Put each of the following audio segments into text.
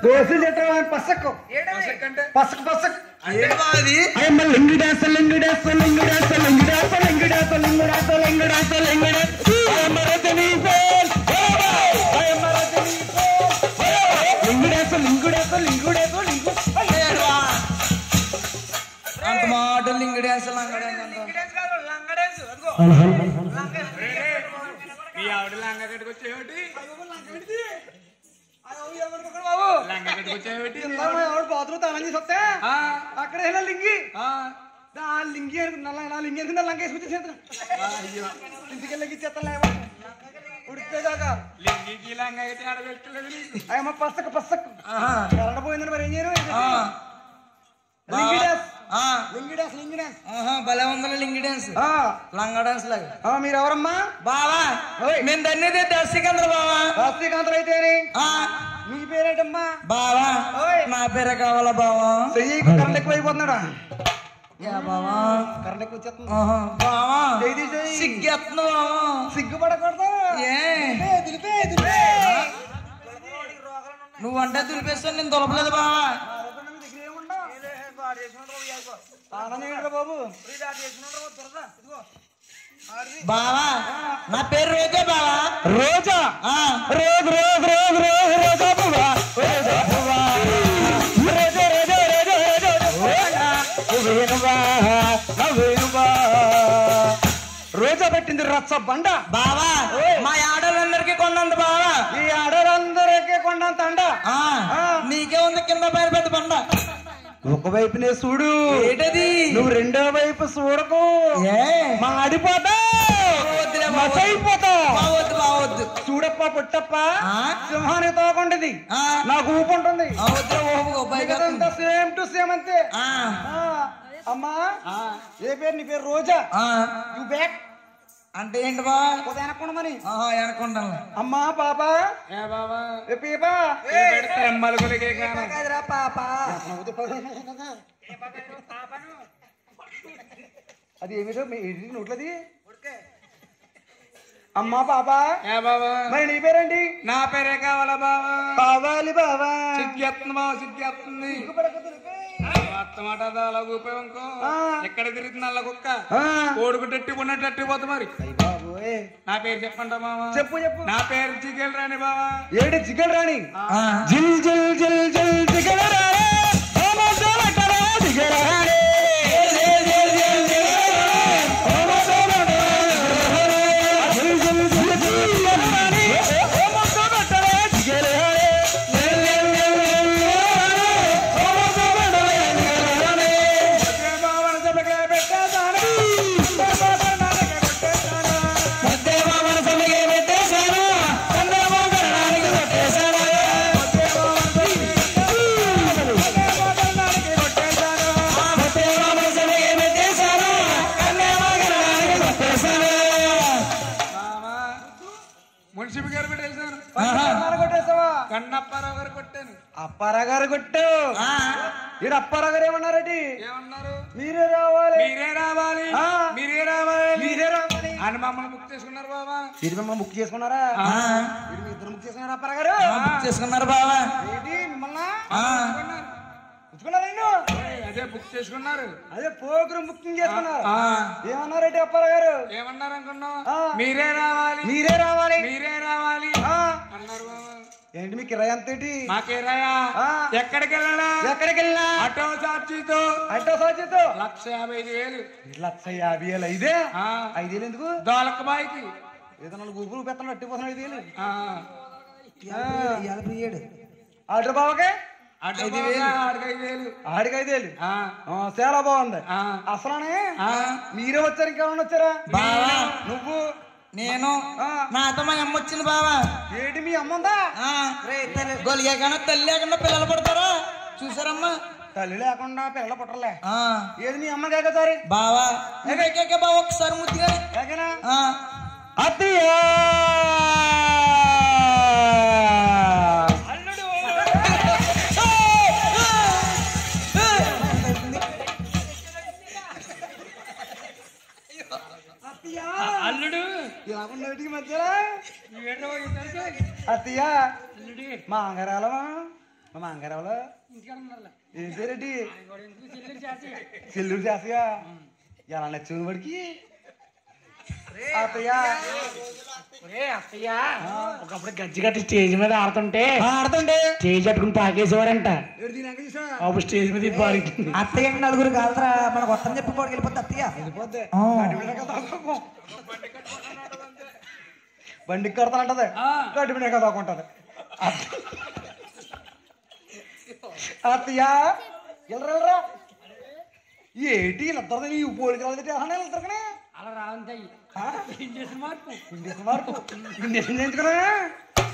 గోసులు చెట్టు పసక్కు పసక్ పసక్ లింగు డాన్స్ లింగు డాన్స్ లింగు డాన్స్ లింగు డాన్స్ లింగు డాన్స్ లింగు డాన్స్ లింగు డాన్స్ లింగు డాన్స్ అంత మాట లింగ డాన్స్ లంగ బాత్రూమ్ తాళం చేసి వస్తే అక్కడ లింగి లింగి నా లింగి ఎందుకు లంగ వేసుకొచ్చేసి ఇంటికెళ్ళకి చెత్తలే ఉడికిపోయేదాకా అయ్యమ్మ పసక్ పసక్ కరెంట్ పోయిందని మరి ఏం చేయరు లింగి డాన్స్ లింగి డాన్స్ లింగి డాన్స్ భలే ఉందా లింగి డాన్స్ లంగ డాన్స్ లాగా మీరు ఎవరమ్మా బావా నేను దన్నేది దర్శికంద్ర బావా దర్శికాంతలు అయితే మీ పేరేటమ్మా బావా నా పేరే కావాలా బావా కరెంట్ ఎక్కువ అయిపోతున్నాడా బావా కరెంట్ ఎక్కువ వచ్చేస్తుంది బావా సిగ్గేస్తుంది బావా సిగ్గుపడకూడదు నువ్వంటే దులిపేస్తాను నేను దులపలేదు బావా బాబు బావా నా పేరు రోజా బావా రోజా రోజ్ రోజ్ రోజ్ రోజ్ రోజా పువ్వా రోజా పువ్వా రోజా రోజా రోజా రోజా పెట్టింది రచ్చ బండ బావా మా ఆడలందరికీ కొండంత బావా ఈ ఆడలందరికీ కొండంత అండ నీకే ఉంది కింద పైన పెద్ద బండ ఒకవైపునే చూడు ఏంటది నువ్వు రెండో వైపు చూడకు మాడిపోతా బావద్దు బావద్దు చూడప్ప పుట్టప్ప సింహానికి తోకుంటది నాకు ఊపు ఉంటుంది సేమ్ టు సేమ్ అంతే అమ్మా ఏ పేరు నీ పేరు రోజా యు బ్యాక్ అంటే ఏంటి బా వెనకుండమని వెనకుండాలి అమ్మా పాపా పీపా అది ఏమిటో నోట్లది అమ్మా పాపా మరి నీ పేరేంటి నా పేరే కావాలా బావా కావాలి బావా సిగ్గేస్తుంది బావ సిగ్గేస్తుంది ఎక్కడ తిరుగుతుంది అల్ల కుక్క కోడుకుటట్టి ఉన్నట్టు పోతా మరి నా పేరు చెప్పండి మావా చెప్పు చెప్పు నా పేరు చికెన్ రాణి బావా ఏడు చికెన్ రాణి జిల్ జిల్ జిల్ జిల్ చికెన్ రాణి చికెన్ రాణి కన్నప్పారావు గారు కొట్టాను అప్పారావు గారు కొట్టు ఈడు అప్పారావు గారు ఏమన్నారటి ఏమన్నారు మీరే రావాలి మీరే రావాలి మీరే రావాలి మీరే రావాలి అని మమ్మల్ని బుక్ చేసుకున్నారు బాబా ఇది మిమ్మల్ని బుక్ చేసుకున్నారా ఇద్దరు బుక్ చేసుకున్నారా అప్పారావు గారు బుక్ చేసుకున్నారు బాబా ఏంటి మిమ్మల్ని ఉంచుకున్నారా అదే బుక్ చేసుకున్నారు అదే ప్రోగ్రామ్ బుకింగ్ చేసుకున్నారు ఏమన్నారంటే అప్పారావు గారు ఏమన్నారు అనుకున్నావు మీరే రావాలి మీరే రావాలి మీరే రావాలి అన్నారు బాబా ఏంటి మీ కిరాయి అంత ఏంటి మా కిరాయా ఎక్కడికి వెళ్ళాలా ఎక్కడికి వెళ్ళినా ఆటో సాక్షితో 1,50,000 1,50,000 ఐదే 5,000 ఎందుకు దోలక బాయికి ఏదో 4 ఊపులు పెత్తనం అట్టిపోతున్నాడు 5,000 ఆర్డర్ బావకే ఆడికి 5,000 చాలా బాగుంది అసలానే మీరే వచ్చారు ఇంకేమన్నా వచ్చారా నువ్వు నేను నాతో మా అమ్మ వచ్చింది బావా ఏంటి మీ అమ్మ ఉందా గొలిగాకన్నా తల్లి లేకుండా పిల్లలు పడతారా చూసారమ్మా తల్లి లేకుండా పిల్లలు పుట్టలే ఏది మీ అమ్మ కాకసారి బావా బావ ఒకసారి ముద్దుగా అత్తయ్యా అల్లుడు ఇలా ఉన్నటికి మధ్యలో అత్తయ్యా మా అంగారాలమా మా అంగారావులో ఏం పేరేంటి చెల్లూరు చేసగా ఎలా నచ్చింది వాడికి అత్తయ్య ఒకప్పుడు గజ్జి కట్టి స్టేజ్ మీద ఆడుతుంటే స్టేజ్ కట్టుకుని పాకేసేవారంట అప్పుడు స్టేజ్ మీద ఇది పాడుతుంది. అత్తయ్య నలుగురు కాదురా మన కొత్త చెప్పి పోటీ వెళ్ళిపోద్ది అత్తయ్య బండికి కడతానంటది గడ్డి మీద కదా ఉంటది అత్తయ్య వెళ్ళరా ఏంటి వీళ్ళిద్దరు ఈ పోలికి వెళ్తారు అలా రావంతాయి మార్పు ఇండియన్ చేయించుకున్నా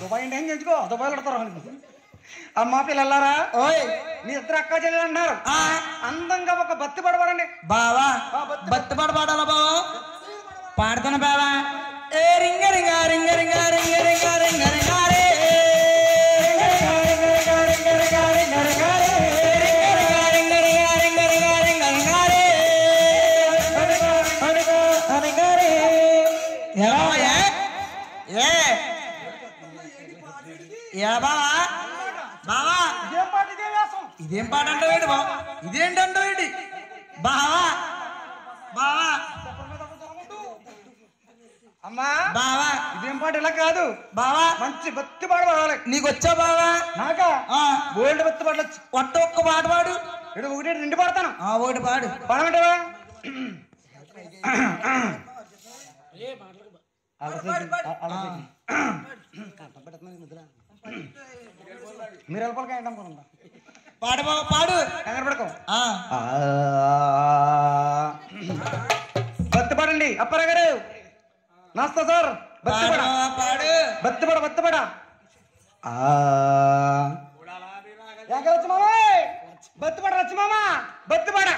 దుబాయ్ ఇండియన్ చేయించుకో దుబాయ్లో పెడతారు అమ్మా పిల్లలారా మీ ఇద్దరు అక్క చెల్లెలు అంటున్నారు అందంగా ఒక బత్తి పడబడండి బావా బత్తి పడబడాలా బావా పాడుతాను బావా ఏ రింగ రింగ రింగ రింగ రింగ రింగ రింగ రింగ రే ఇదేం పాట అంటావేంటి బావ ఇదేంటంటావేంటి బావా బావా అమ్మా బావా ఇదేం పాట ఇలా కాదు బావా మంచి బత్తి పాట పాడాలి నీకు వచ్చా బావా నాకా గోల్డ్ బత్తి పాటలు ఒక్క ఒక్క పాట పాడు ఇక్కడ ఒకటి రెండు పాడతాను ఒకటి పాడు పాడమంటావా మీరు వెళ్ళిపోయి ఏంటనుకుంటా పాడు బావ పాడు కంగారు పడకో బత్తి పాడండి అప్పారా గారు నమస్తే సార్ బత్తిపడ పాడు బత్తిపడ బత్తిపడ వచ్చి మామా బత్తిపడ వచ్చి మామా బత్తిపడ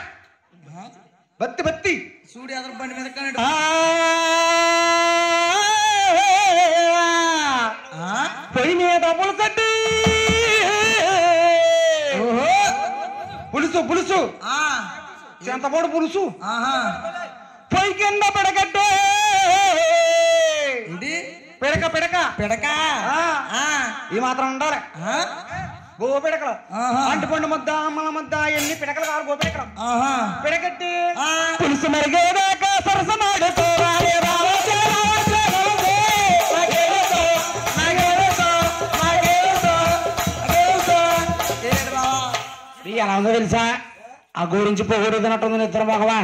బత్తి బత్తి చూడు ఎదురు బండి మీద పొయ్యి మీద పులుసండి పులుసు పులుసు చింతపొడు పులుసు పొయ్యి కింద పిడకట్టే ఇది పిడక పిడక పిడక ఈ మాత్రం ఉండాలి గో పిడకలు అంటుపండు ముద్ద అమ్మల ముద్ద ఎన్ని పిడకలు కావాలి గో పిడకలు పిడకట్టి పులుసు మరిగేదాకా సరసమాడుకోవాలి ఎలా ఉందో తెలుసా ఆ గురించి పొగడు తినట్టుంది నిద్ర మగవా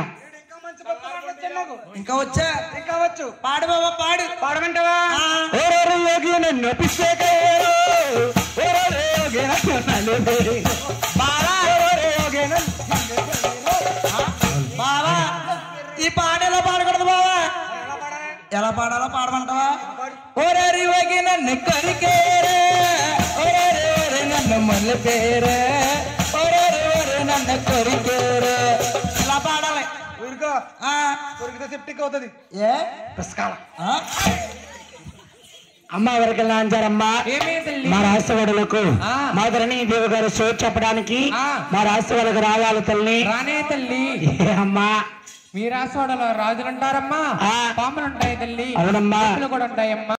ఇంకా వచ్చా ఇంకా వచ్చు పాడు బాబా పాడు పాడమంటావా యోగి నన్ను బావా ఈ పాట ఎలా పాడకూడదు బావా ఎలా పాడాలో పాడమంటావా ఓరి యోగి నన్ను కరికేరే ఓరే నన్ను మల్లె పేరే ఓరే నన్ను కొరికేరే ఇలా పాడాలి ఊరుకో దొరికితే సెప్టిక్ అవుతుంది ఏ పుస్తకాల అమ్మ ఎవరికి లాంచారమ్మా మా రాష్ట్రవాడులకు మా ధరణి దేవి గారు షో చెప్పడానికి మా రాష్ట్రవాళ్ళకు రావాలి తల్లి రానే తల్లి అమ్మా మీ రాష్ట్రవాడలో రాజులు ఉంటారమ్మా పాములు ఉంటాయి తల్లి అవునమ్మా కూడా ఉంటాయమ్మా